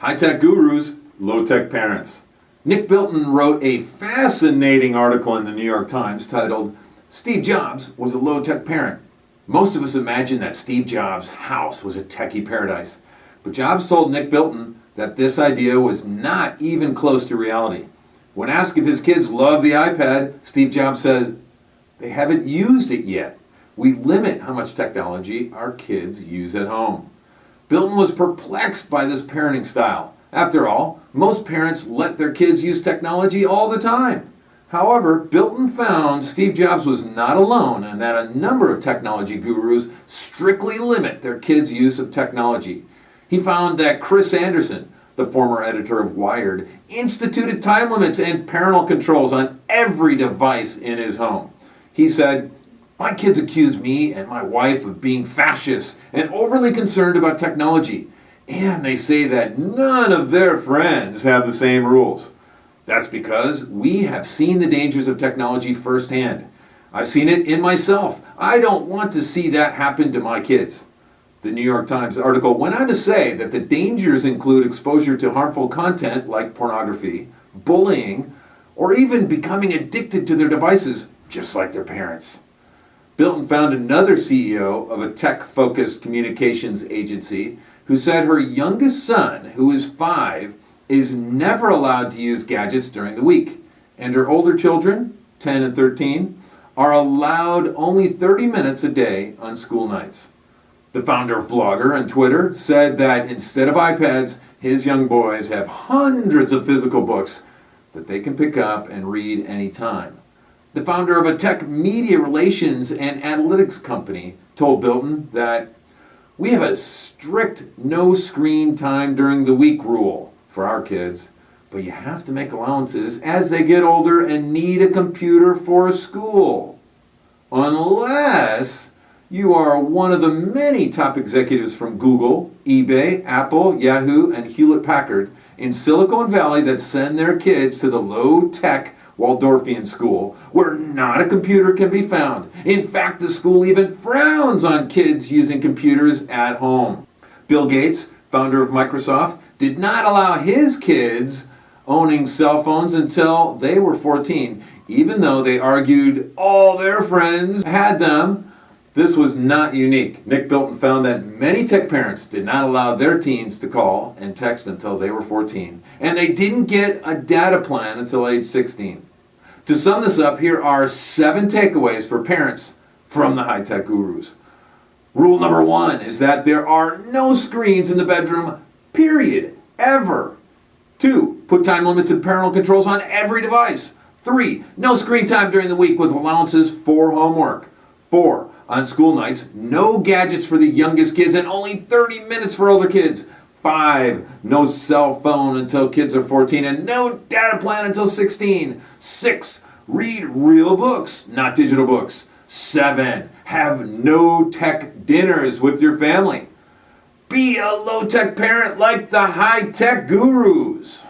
High-tech gurus, low-tech parents. Nick Bilton wrote a fascinating article in the New York Times titled, "Steve Jobs was a low-tech parent." Most of us imagine that Steve Jobs' house was a techie paradise. But Jobs told Nick Bilton that this idea was not even close to reality. When asked if his kids love the iPad, Steve Jobs says, "They haven't used it yet. We limit how much technology our kids use at home." Bilton was perplexed by this parenting style. After all, most parents let their kids use technology all the time. However, Bilton found Steve Jobs was not alone and that a number of technology gurus strictly limit their kids' use of technology. He found that Chris Anderson, the former editor of Wired, instituted time limits and parental controls on every device in his home. He said, "My kids accuse me and my wife of being fascists and overly concerned about technology. And they say that none of their friends have the same rules. That's because we have seen the dangers of technology firsthand. I've seen it in myself. I don't want to see that happen to my kids." The New York Times article went on to say that the dangers include exposure to harmful content like pornography, bullying, or even becoming addicted to their devices, just like their parents. Bilton found another CEO of a tech-focused communications agency who said her youngest son, who is 5, is never allowed to use gadgets during the week, and her older children, 10 and 13, are allowed only 30 minutes a day on school nights. The founder of Blogger and Twitter said that instead of iPads, his young boys have hundreds of physical books that they can pick up and read anytime. The founder of a tech media relations and analytics company told Bilton that we have a strict no screen time during the week rule for our kids, but you have to make allowances as they get older and need a computer for school. Unless you are one of the many top executives from Google, eBay, Apple, Yahoo, and Hewlett-Packard in Silicon Valley that send their kids to the low-tech Waldorfian school, where not a computer can be found. In fact, the school even frowns on kids using computers at home. Bill Gates, founder of Microsoft, did not allow his kids owning cell phones until they were 14, even though they argued all their friends had them. This was not unique. Nick Bilton found that many tech parents did not allow their teens to call and text until they were 14, and they didn't get a data plan until age 16. To sum this up, here are 7 takeaways for parents from the high-tech gurus. Rule number 1 is that there are no screens in the bedroom, period, ever. 2, put time limits and parental controls on every device. 3, no screen time during the week with allowances for homework. 4, on school nights, no gadgets for the youngest kids and only 30 minutes for older kids. 5, no cell phone until kids are 14 and no data plan until 16. 6, read real books, not digital books. 7, have no tech dinners with your family. Be a low-tech parent like the high-tech gurus.